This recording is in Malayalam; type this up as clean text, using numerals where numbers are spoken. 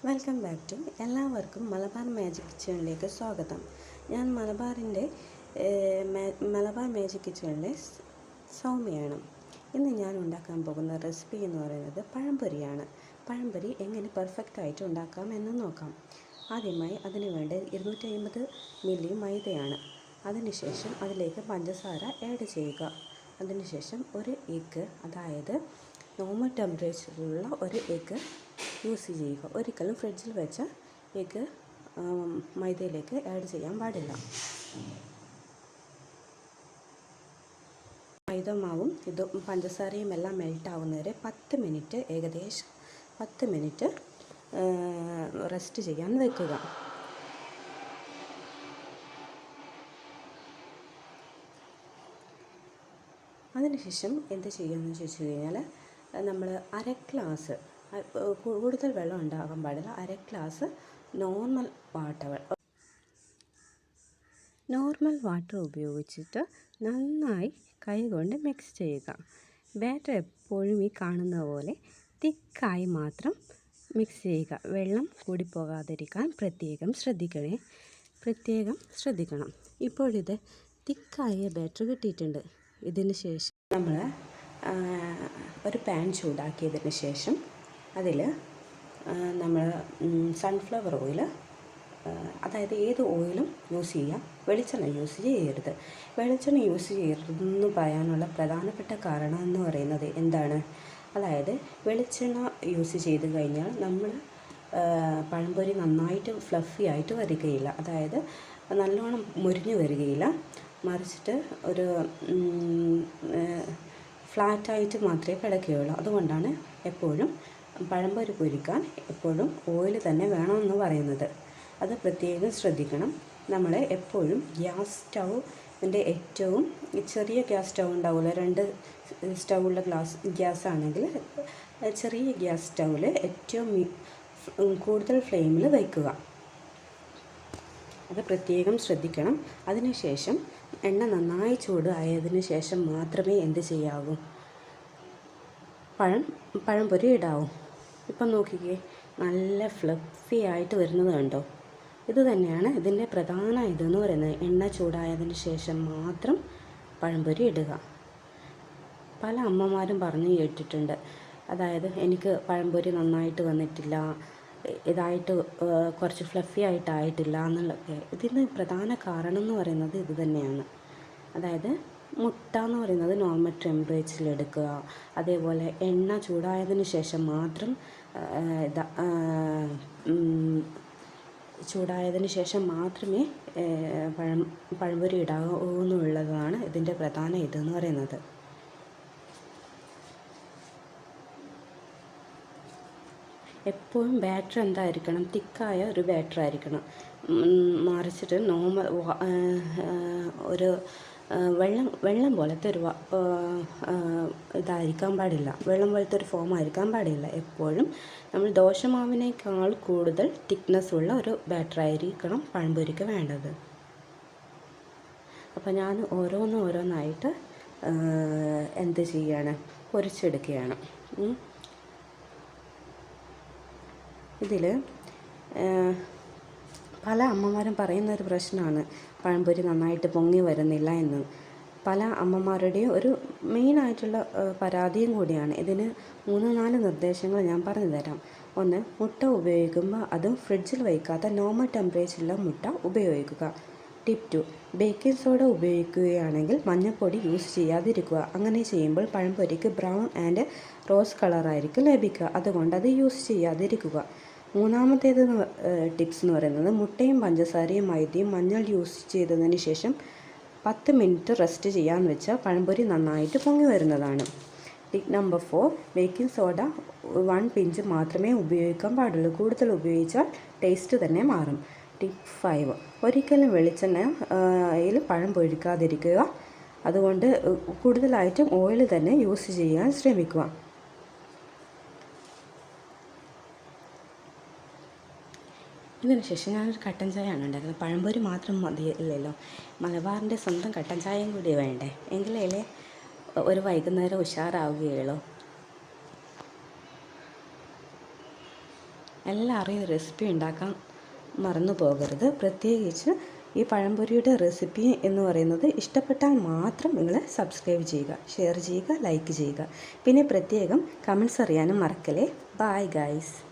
വെൽക്കം ബാക്ക് ടു എല്ലാവർക്കും മലബാർ മാജിക് കിച്ചണിലേക്ക് സ്വാഗതം. ഞാൻ മലബാർ മാജിക് കിച്ചണിലെ സൗമ്യയാണ്. ഇന്ന് ഞാൻ ഉണ്ടാക്കാൻ പോകുന്ന റെസിപ്പി എന്ന് പറയുന്നത് പഴംപൊരിയാണ്. പഴംപൊരി എങ്ങനെ പെർഫെക്റ്റ് ആയിട്ട് ഉണ്ടാക്കാം എന്ന് നോക്കാം. ആദ്യമായി അതിന് വേണ്ട 250 മില്ലി മൈദയാണ്. അതിനുശേഷം അതിലേക്ക് പഞ്ചസാര ആഡ് ചെയ്യുക. അതിനുശേഷം ഒരു എഗ്ഗ്, അതായത് നോർമൽ ടെമ്പറേച്ചറിലുള്ള ഒരു എഗ്ഗ് യൂസ് ചെയ്യുക. ഒരിക്കലും ഫ്രിഡ്ജിൽ വെച്ച എഗ്ഗ് മൈദയിലേക്ക് ആഡ് ചെയ്യാൻ പാടില്ല. മൈദ മാവും പഞ്ചസാരയും എല്ലാം മെൽറ്റ് ആവുന്നവരെ 10 മിനിറ്റ്, ഏകദേശം 10 മിനിറ്റ് റെസ്റ്റ് ചെയ്യാൻ വെക്കുക. അതിനുശേഷം എന്ത് ചെയ്യുമെന്ന് ചോദിച്ചു കഴിഞ്ഞാൽ, നമ്മൾ അര ഗ്ലാസ്, കൂടുതൽ വെള്ളം ഉണ്ടാകാൻ പാടില്ല, അര ഗ്ലാസ് നോർമൽ വാട്ടർ ഉപയോഗിച്ചിട്ട് നന്നായി കൈകൊണ്ട് മിക്സ് ചെയ്യുക. ബാറ്റർ എപ്പോഴും ഈ കാണുന്ന പോലെ തിക്കായി മാത്രം മിക്സ് ചെയ്യുക. വെള്ളം കൂടിപ്പോകാതിരിക്കാൻ പ്രത്യേകം ശ്രദ്ധിക്കണം. ഇപ്പോഴിത് തിക്കായ ബാറ്റർ കിട്ടിയിട്ടുണ്ട്. ഇതിന് ശേഷം നമ്മൾ ഒരു പാൻ ചൂടാക്കിയതിന് ശേഷം അതിൽ നമ്മൾ സൺഫ്ലവർ ഓയിൽ, അതായത് ഏത് ഓയിലും യൂസ് ചെയ്യാം, വെളിച്ചെണ്ണ യൂസ് ചെയ്യരുത്. വെളിച്ചെണ്ണ യൂസ് ചെയ്യരുതെന്ന് പറയാനുള്ള പ്രധാനപ്പെട്ട കാരണം എന്ന് പറയുന്നത് എന്താണ്? അതായത് വെളിച്ചെണ്ണ യൂസ് ചെയ്ത് കഴിഞ്ഞാൽ നമ്മൾ പഴംപൊരി നന്നായിട്ട് ഫ്ലഫി ആയിട്ട് വരികയില്ല, അതായത് നല്ലോണം മുരിഞ്ഞു വരികയില്ല. മറിച്ചിട്ട് ഒരു ഫ്ലാറ്റായിട്ട് മാത്രമേ കിടക്കുകയുള്ളൂ. അതുകൊണ്ടാണ് എപ്പോഴും പഴംപൊരി പൊരിക്കാൻ എപ്പോഴും ഓയിൽ തന്നെ വേണമെന്ന് പറയുന്നത്. അത് പ്രത്യേകം ശ്രദ്ധിക്കണം. നമ്മൾ എപ്പോഴും ഗ്യാസ് സ്റ്റൗവിൻ്റെ ഏറ്റവും ചെറിയ ഗ്യാസ് സ്റ്റൗ ഉണ്ടാവില്ല, 2 സ്റ്റൗള്ള ഗ്യാസ് ആണെങ്കിൽ ചെറിയ ഗ്യാസ് സ്റ്റൗവിൽ ഏറ്റവും കൂടുതൽ ഫ്ലെയിമിൽ വയ്ക്കുക. അത് പ്രത്യേകം ശ്രദ്ധിക്കണം. അതിനുശേഷം എണ്ണ നന്നായി ചൂടായതിന് ശേഷം മാത്രമേ എന്ത് ചെയ്യാവൂ, പഴംപൊരി ഇടാവൂ. ഇപ്പം നോക്കിക്കേ, നല്ല ഫ്ലഫി ആയിട്ട് വരുന്നത് കണ്ടോ? ഇത് തന്നെയാണ് ഇതിൻ്റെ പ്രധാന ഇതെന്ന് പറയുന്നത്. എണ്ണ ചൂടായതിന് ശേഷം മാത്രം പഴംപൊരി ഇടുക. പല അമ്മമാരും പറഞ്ഞു കേട്ടിട്ടുണ്ട്, അതായത് എനിക്ക് പഴംപൊരി നന്നായിട്ട് വന്നിട്ടില്ല, ഇതായിട്ട് കുറച്ച് ഫ്ലഫി ആയിട്ടായിട്ടില്ല എന്നുള്ളതൊക്കെ. ഇതിന് പ്രധാന കാരണം എന്ന് പറയുന്നത് ഇത് തന്നെയാണ്. അതായത് മുട്ട എന്ന് പറയുന്നത് നോർമൽ ടെമ്പറേച്ചറിൽ എടുക്കുക, അതേപോലെ എണ്ണ ചൂടായതിന് ശേഷം മാത്രം മാത്രമേ പഴംപൊരി ഇടാവൂ എന്നുള്ളതാണ് ഇതിൻ്റെ പ്രധാന ഇതെന്ന് പറയുന്നത്. എപ്പോഴും ബാറ്റർ എന്തായിരിക്കണം? തിക്കായ ഒരു ബാറ്റർ ആയിരിക്കണം. മറിച്ചിട്ട് നോർമൽ ഒരു വെള്ളം പോലത്തെ ഒരു ഇതായിരിക്കാൻ പാടില്ല, വെള്ളം പോലത്തെ ഒരു ഫോം ആയിരിക്കാൻ പാടില്ല. എപ്പോഴും നമ്മൾ ദോശമാവിനേക്കാൾ കൂടുതൽ തിക്നെസ് ഉള്ള ഒരു ബാറ്റർ ആയിരിക്കണം പഴംപൊരിക്ക് വേണ്ടത്. അപ്പോൾ ഞാൻ ഓരോന്നായിട്ട് എന്ത് ചെയ്യാണ്, പൊരിച്ചെടുക്കുകയാണ്. ഇതിൽ പല അമ്മമാരും പറയുന്നൊരു പ്രശ്നമാണ് പഴംപൊരി നന്നായിട്ട് പൊങ്ങി വരുന്നില്ല എന്ന്. പല അമ്മമാരുടെയും ഒരു മെയിനായിട്ടുള്ള പരാതിയും കൂടിയാണ്. ഇതിന് 3-4 നിർദ്ദേശങ്ങൾ ഞാൻ പറഞ്ഞു തരാം. 1, മുട്ട ഉപയോഗിക്കുമ്പോൾ അതും ഫ്രിഡ്ജിൽ വയ്ക്കാത്ത നോർമൽ ടെമ്പറേച്ചറിലുള്ള മുട്ട ഉപയോഗിക്കുക. ടിപ്പ് 2, ബേക്കിംഗ് സോഡ ഉപയോഗിക്കുകയാണെങ്കിൽ മഞ്ഞൾപ്പൊടി യൂസ് ചെയ്യാതിരിക്കുക. അങ്ങനെ ചെയ്യുമ്പോൾ പഴംപൊരിക്ക് ബ്രൗൺ ആൻഡ് റോസ് കളറായിരിക്കും ലഭിക്കുക. അതുകൊണ്ട് അത് യൂസ് ചെയ്യാതിരിക്കുക. 3-മത്തേത് ടിപ്സ് എന്ന് പറയുന്നത്, മുട്ടയും പഞ്ചസാരയും മൈദയും മഞ്ഞൾ യൂസ് ചെയ്തതിന് ശേഷം 10 മിനിറ്റ് റെസ്റ്റ് ചെയ്യാൻ വെച്ചാൽ പഴംപൊരി നന്നായിട്ട് പൊങ്ങി വരുന്നതാണ്. Tip number 4, baking soda 1 pinch മാത്രമേ ഉപയോഗിക്കാൻ പാടുള്ളൂ. കൂടുതൽ ഉപയോഗിച്ചാൽ ടേസ്റ്റ് തന്നെ മാറും. ടിപ്പ് 5, ഒരിക്കലും വെളിച്ചെണ്ണയിൽ പഴം പൊരിക്കാതിരിക്കുക. അതുകൊണ്ട് കൂടുതലായിട്ടും ഓയിൽ തന്നെ യൂസ് ചെയ്യാൻ ശ്രമിക്കുക. ഇതിനുശേഷം ഞാനൊരു കട്ടൻ ചായയാണ് ഉണ്ടാക്കുന്നത്. പഴംപൊരി മാത്രം മതിയില്ലല്ലോ, മലബാറിൻ്റെ സ്വന്തം കട്ടൻ ചായയും കൂടി വേണ്ടേ, എങ്കിലേ ഒരു വൈകുന്നേരം ഉഷാറാവുകയുള്ളൂ. എല്ലാവരും ഈ റെസിപ്പി ഉണ്ടാക്കാൻ മറന്നു പോകരുത്. പ്രത്യേകിച്ച് ഈ പഴംപൊരിയുടെ റെസിപ്പി എന്ന് പറയുന്നത് ഇഷ്ടപ്പെട്ടാൽ മാത്രം നിങ്ങൾ സബ്സ്ക്രൈബ് ചെയ്യുക, ഷെയർ ചെയ്യുക, ലൈക്ക് ചെയ്യുക. പിന്നെ പ്രത്യേകം കമൻറ്റ്സ് അറിയാനും മറക്കല്ലേ. Bye guys.